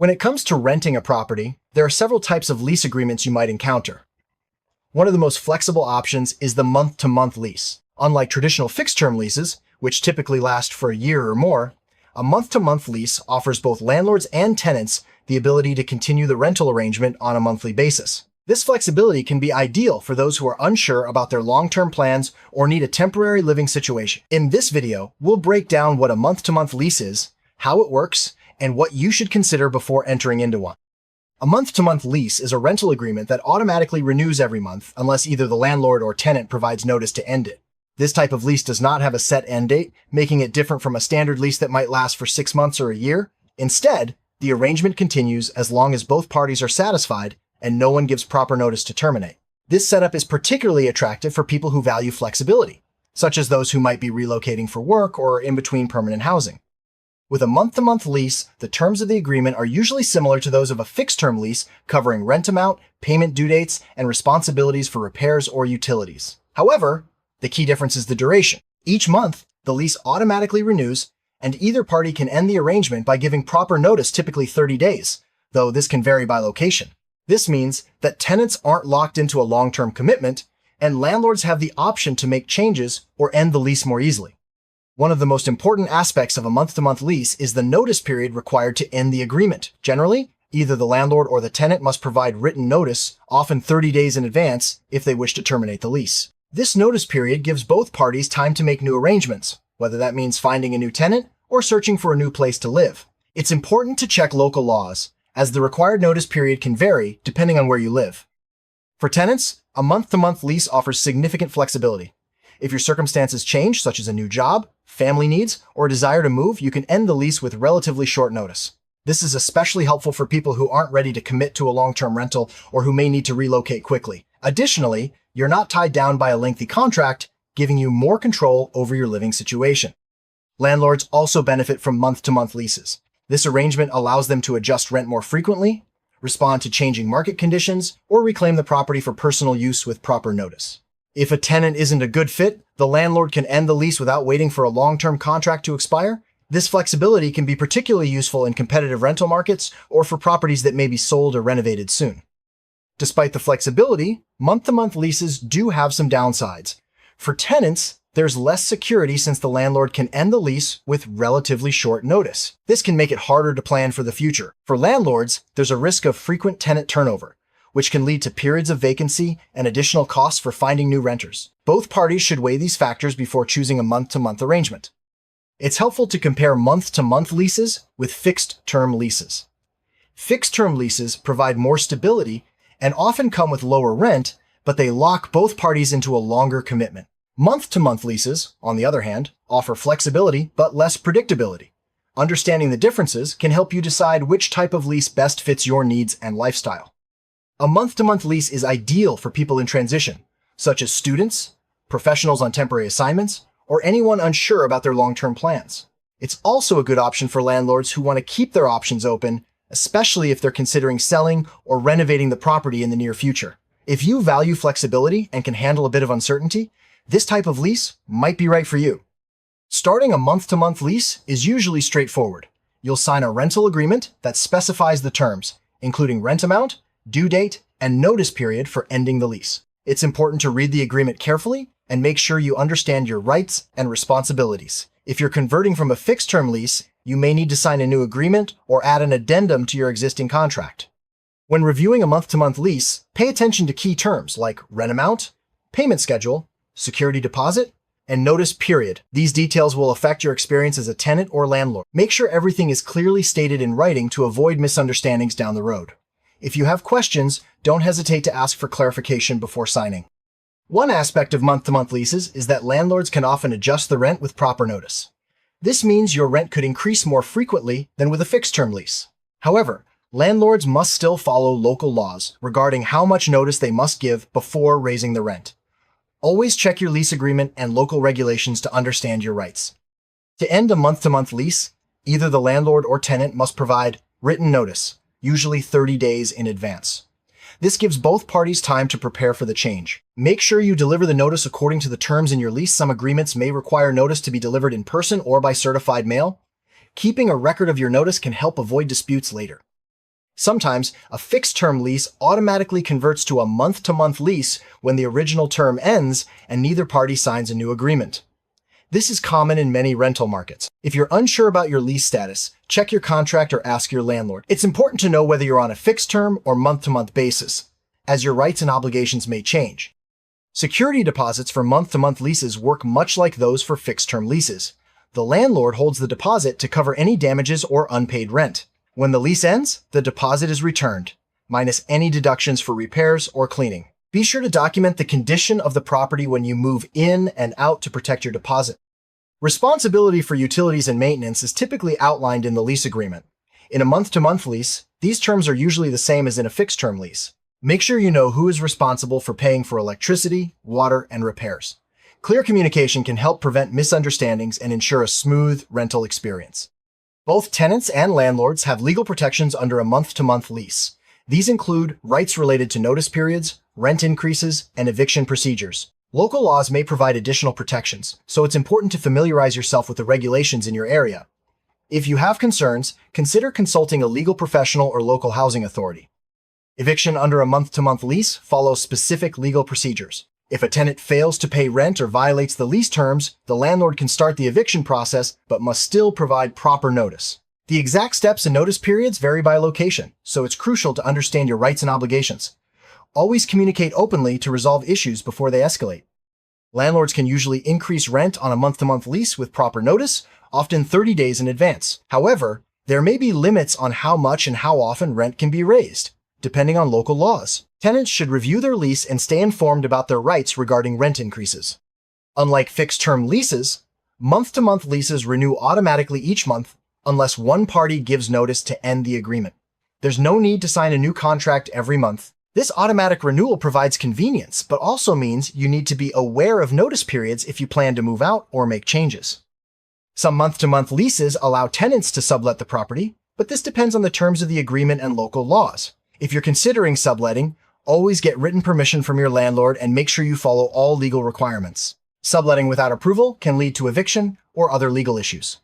When it comes to renting a property, there are several types of lease agreements you might encounter. One of the most flexible options is the month-to-month lease. Unlike traditional fixed-term leases, which typically last for a year or more, a month-to-month lease offers both landlords and tenants the ability to continue the rental arrangement on a monthly basis. This flexibility can be ideal for those who are unsure about their long-term plans or need a temporary living situation. In this video, we'll break down what a month-to-month lease is, how it works, and what you should consider before entering into one. A month-to-month lease is a rental agreement that automatically renews every month unless either the landlord or tenant provides notice to end it. This type of lease does not have a set end date, making it different from a standard lease that might last for 6 months or a year. Instead, the arrangement continues as long as both parties are satisfied and no one gives proper notice to terminate. This setup is particularly attractive for people who value flexibility, such as those who might be relocating for work or in between permanent housing. With a month-to-month lease, the terms of the agreement are usually similar to those of a fixed-term lease, covering rent amount, payment due dates, and responsibilities for repairs or utilities. However, the key difference is the duration. Each month, the lease automatically renews, and either party can end the arrangement by giving proper notice, typically 30 days, though this can vary by location. This means that tenants aren't locked into a long-term commitment, and landlords have the option to make changes or end the lease more easily. One of the most important aspects of a month-to-month lease is the notice period required to end the agreement. Generally, either the landlord or the tenant must provide written notice, often 30 days in advance, if they wish to terminate the lease. This notice period gives both parties time to make new arrangements, whether that means finding a new tenant or searching for a new place to live. It's important to check local laws, as the required notice period can vary depending on where you live. For tenants, a month-to-month lease offers significant flexibility. If your circumstances change, such as a new job, family needs, or a desire to move, you can end the lease with relatively short notice. This is especially helpful for people who aren't ready to commit to a long-term rental or who may need to relocate quickly. Additionally, you're not tied down by a lengthy contract, giving you more control over your living situation. Landlords also benefit from month-to-month leases. This arrangement allows them to adjust rent more frequently, respond to changing market conditions, or reclaim the property for personal use with proper notice. If a tenant isn't a good fit, the landlord can end the lease without waiting for a long-term contract to expire. This flexibility can be particularly useful in competitive rental markets or for properties that may be sold or renovated soon. Despite the flexibility, month-to-month leases do have some downsides. For tenants, there's less security since the landlord can end the lease with relatively short notice. This can make it harder to plan for the future. For landlords, there's a risk of frequent tenant turnover, which can lead to periods of vacancy and additional costs for finding new renters. Both parties should weigh these factors before choosing a month-to-month arrangement. It's helpful to compare month-to-month leases with fixed-term leases. Fixed-term leases provide more stability and often come with lower rent, but they lock both parties into a longer commitment. Month-to-month leases, on the other hand, offer flexibility but less predictability. Understanding the differences can help you decide which type of lease best fits your needs and lifestyle. A month-to-month lease is ideal for people in transition, such as students, professionals on temporary assignments, or anyone unsure about their long-term plans. It's also a good option for landlords who want to keep their options open, especially if they're considering selling or renovating the property in the near future. If you value flexibility and can handle a bit of uncertainty, this type of lease might be right for you. Starting a month-to-month lease is usually straightforward. You'll sign a rental agreement that specifies the terms, including rent amount, due date, and notice period for ending the lease. It's important to read the agreement carefully and make sure you understand your rights and responsibilities. If you're converting from a fixed-term lease, you may need to sign a new agreement or add an addendum to your existing contract. When reviewing a month-to-month lease, pay attention to key terms like rent amount, payment schedule, security deposit, and notice period. These details will affect your experience as a tenant or landlord. Make sure everything is clearly stated in writing to avoid misunderstandings down the road. If you have questions, don't hesitate to ask for clarification before signing. One aspect of month-to-month leases is that landlords can often adjust the rent with proper notice. This means your rent could increase more frequently than with a fixed-term lease. However, landlords must still follow local laws regarding how much notice they must give before raising the rent. Always check your lease agreement and local regulations to understand your rights. To end a month-to-month lease, either the landlord or tenant must provide written notice, usually 30 days in advance. This gives both parties time to prepare for the change. Make sure you deliver the notice according to the terms in your lease. Some agreements may require notice to be delivered in person or by certified mail. Keeping a record of your notice can help avoid disputes later. Sometimes, a fixed-term lease automatically converts to a month-to-month lease when the original term ends and neither party signs a new agreement. This is common in many rental markets. If you're unsure about your lease status, check your contract or ask your landlord. It's important to know whether you're on a fixed-term or month-to-month basis, as your rights and obligations may change. Security deposits for month-to-month leases work much like those for fixed-term leases. The landlord holds the deposit to cover any damages or unpaid rent. When the lease ends, the deposit is returned, minus any deductions for repairs or cleaning. Be sure to document the condition of the property when you move in and out to protect your deposit. Responsibility for utilities and maintenance is typically outlined in the lease agreement. In a month-to-month lease, these terms are usually the same as in a fixed-term lease. Make sure you know who is responsible for paying for electricity, water, and repairs. Clear communication can help prevent misunderstandings and ensure a smooth rental experience. Both tenants and landlords have legal protections under a month-to-month lease. These include rights related to notice periods, rent increases, and eviction procedures. Local laws may provide additional protections, so it's important to familiarize yourself with the regulations in your area. If you have concerns, consider consulting a legal professional or local housing authority. Eviction under a month-to-month lease follows specific legal procedures. If a tenant fails to pay rent or violates the lease terms, the landlord can start the eviction process but must still provide proper notice. The exact steps and notice periods vary by location, so it's crucial to understand your rights and obligations. Always communicate openly to resolve issues before they escalate. Landlords can usually increase rent on a month-to-month lease with proper notice, often 30 days in advance. However, there may be limits on how much and how often rent can be raised, depending on local laws. Tenants should review their lease and stay informed about their rights regarding rent increases. Unlike fixed-term leases, month-to-month leases renew automatically each month unless one party gives notice to end the agreement. There's no need to sign a new contract every month. This automatic renewal provides convenience, but also means you need to be aware of notice periods if you plan to move out or make changes. Some month-to-month leases allow tenants to sublet the property, but this depends on the terms of the agreement and local laws. If you're considering subletting, always get written permission from your landlord and make sure you follow all legal requirements. Subletting without approval can lead to eviction or other legal issues.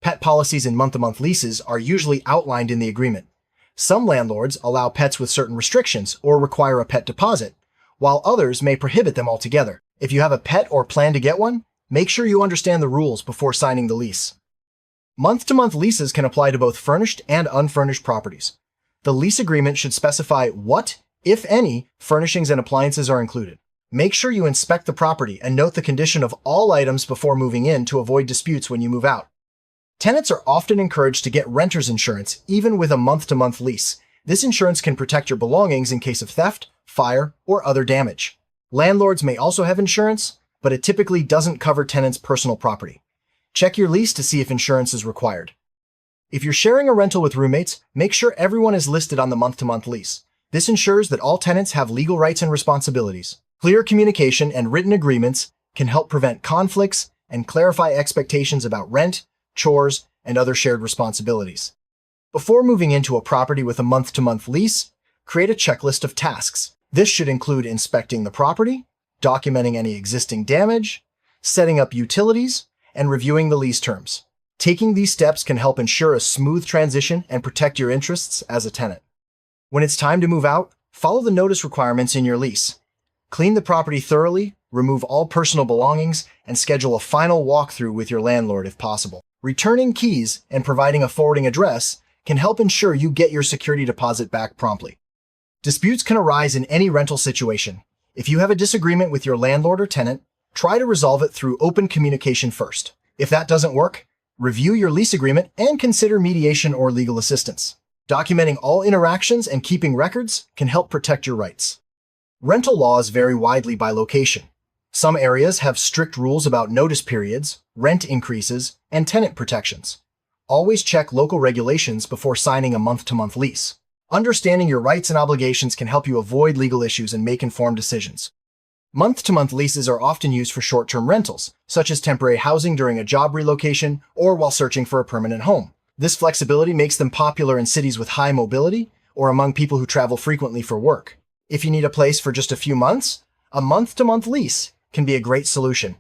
Pet policies in month-to-month leases are usually outlined in the agreement. Some landlords allow pets with certain restrictions or require a pet deposit, while others may prohibit them altogether. If you have a pet or plan to get one, make sure you understand the rules before signing the lease. Month-to-month leases can apply to both furnished and unfurnished properties. The lease agreement should specify what, if any, furnishings and appliances are included. Make sure you inspect the property and note the condition of all items before moving in to avoid disputes when you move out. Tenants are often encouraged to get renter's insurance, even with a month-to-month lease. This insurance can protect your belongings in case of theft, fire, or other damage. Landlords may also have insurance, but it typically doesn't cover tenants' personal property. Check your lease to see if insurance is required. If you're sharing a rental with roommates, make sure everyone is listed on the month-to-month lease. This ensures that all tenants have legal rights and responsibilities. Clear communication and written agreements can help prevent conflicts and clarify expectations about rent, chores, and other shared responsibilities. Before moving into a property with a month-to-month lease, create a checklist of tasks. This should include inspecting the property, documenting any existing damage, setting up utilities, and reviewing the lease terms. Taking these steps can help ensure a smooth transition and protect your interests as a tenant. When it's time to move out, follow the notice requirements in your lease. Clean the property thoroughly, remove all personal belongings, and schedule a final walkthrough with your landlord if possible. Returning keys and providing a forwarding address can help ensure you get your security deposit back promptly. Disputes can arise in any rental situation. If you have a disagreement with your landlord or tenant, try to resolve it through open communication first. If that doesn't work, review your lease agreement and consider mediation or legal assistance. Documenting all interactions and keeping records can help protect your rights. Rental laws vary widely by location. Some areas have strict rules about notice periods, rent increases, and tenant protections. Always check local regulations before signing a month-to-month lease. Understanding your rights and obligations can help you avoid legal issues and make informed decisions. Month-to-month leases are often used for short-term rentals, such as temporary housing during a job relocation or while searching for a permanent home. This flexibility makes them popular in cities with high mobility or among people who travel frequently for work. If you need a place for just a few months, a month-to-month lease can be a great solution.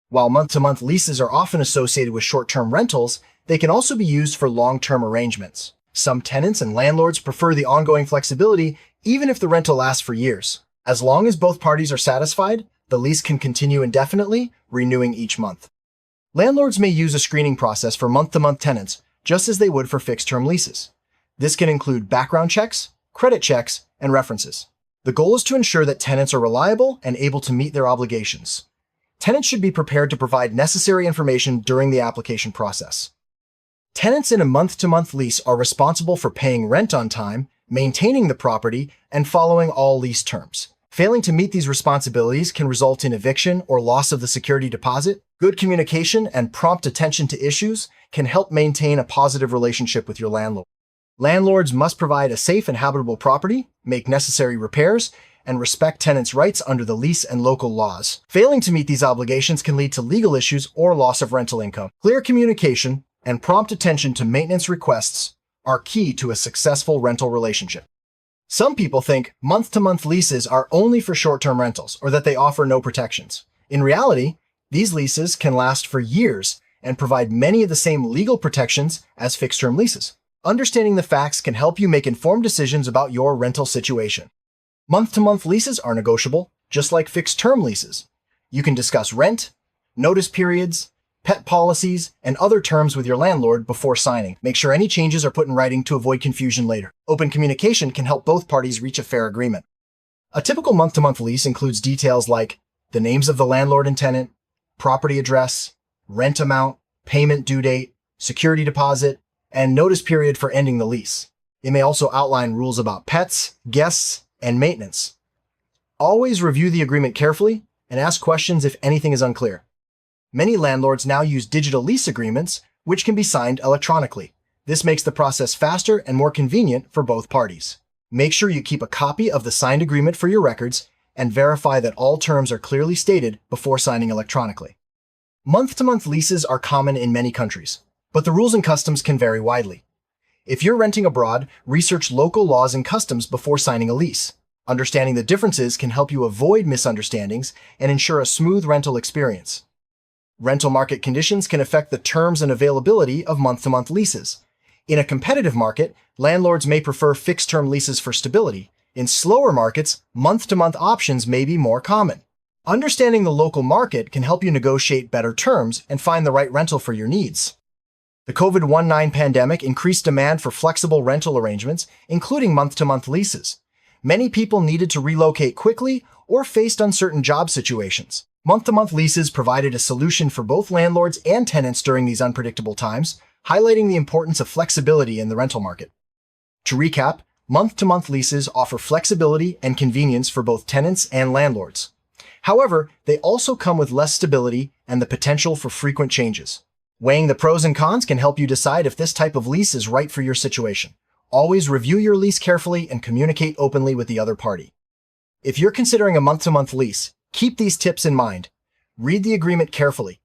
While month-to-month leases are often associated with short-term rentals, they can also be used for long-term arrangements. Some tenants and landlords prefer the ongoing flexibility even if the rental lasts for years. As long as both parties are satisfied, the lease can continue indefinitely, renewing each month. Landlords may use a screening process for month-to-month tenants, just as they would for fixed-term leases. This can include background checks, credit checks, and references. The goal is to ensure that tenants are reliable and able to meet their obligations. Tenants should be prepared to provide necessary information during the application process. Tenants in a month-to-month lease are responsible for paying rent on time, maintaining the property, and following all lease terms. Failing to meet these responsibilities can result in eviction or loss of the security deposit. Good communication and prompt attention to issues can help maintain a positive relationship with your landlord. Landlords must provide a safe and habitable property, make necessary repairs, and respect tenants' rights under the lease and local laws. Failing to meet these obligations can lead to legal issues or loss of rental income. Clear communication and prompt attention to maintenance requests are key to a successful rental relationship. Some people think month-to-month leases are only for short-term rentals or that they offer no protections. In reality, these leases can last for years and provide many of the same legal protections as fixed-term leases. Understanding the facts can help you make informed decisions about your rental situation. Month-to-month leases are negotiable, just like fixed-term leases. You can discuss rent, notice periods, pet policies, and other terms with your landlord before signing. Make sure any changes are put in writing to avoid confusion later. Open communication can help both parties reach a fair agreement. A typical month-to-month lease includes details like the names of the landlord and tenant, property address, rent amount, payment due date, security deposit, and notice period for ending the lease. It may also outline rules about pets, guests, and maintenance. Always review the agreement carefully and ask questions if anything is unclear. Many landlords now use digital lease agreements, which can be signed electronically. This makes the process faster and more convenient for both parties. Make sure you keep a copy of the signed agreement for your records and verify that all terms are clearly stated before signing electronically. Month-to-month leases are common in many countries, but the rules and customs can vary widely. If you're renting abroad, research local laws and customs before signing a lease. Understanding the differences can help you avoid misunderstandings and ensure a smooth rental experience. Rental market conditions can affect the terms and availability of month-to-month leases. In a competitive market, landlords may prefer fixed-term leases for stability. In slower markets, month-to-month options may be more common. Understanding the local market can help you negotiate better terms and find the right rental for your needs. The COVID-19 pandemic increased demand for flexible rental arrangements, including month-to-month leases. Many people needed to relocate quickly or faced uncertain job situations. Month-to-month leases provided a solution for both landlords and tenants during these unpredictable times, highlighting the importance of flexibility in the rental market. To recap, month-to-month leases offer flexibility and convenience for both tenants and landlords. However, they also come with less stability and the potential for frequent changes. Weighing the pros and cons can help you decide if this type of lease is right for your situation. Always review your lease carefully and communicate openly with the other party. If you're considering a month-to-month lease, keep these tips in mind. Read the agreement carefully,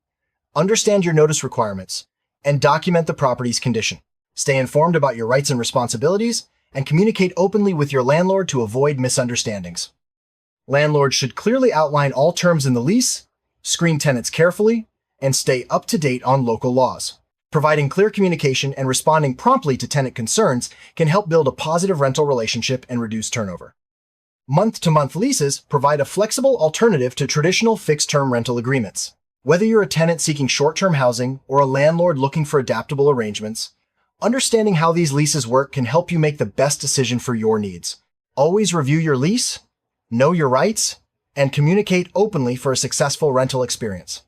understand your notice requirements, and document the property's condition. Stay informed about your rights and responsibilities, and communicate openly with your landlord to avoid misunderstandings. Landlords should clearly outline all terms in the lease, screen tenants carefully, and stay up to date on local laws. Providing clear communication and responding promptly to tenant concerns can help build a positive rental relationship and reduce turnover. Month-to-month leases provide a flexible alternative to traditional fixed-term rental agreements. Whether you're a tenant seeking short-term housing or a landlord looking for adaptable arrangements, understanding how these leases work can help you make the best decision for your needs. Always review your lease, know your rights, and communicate openly for a successful rental experience.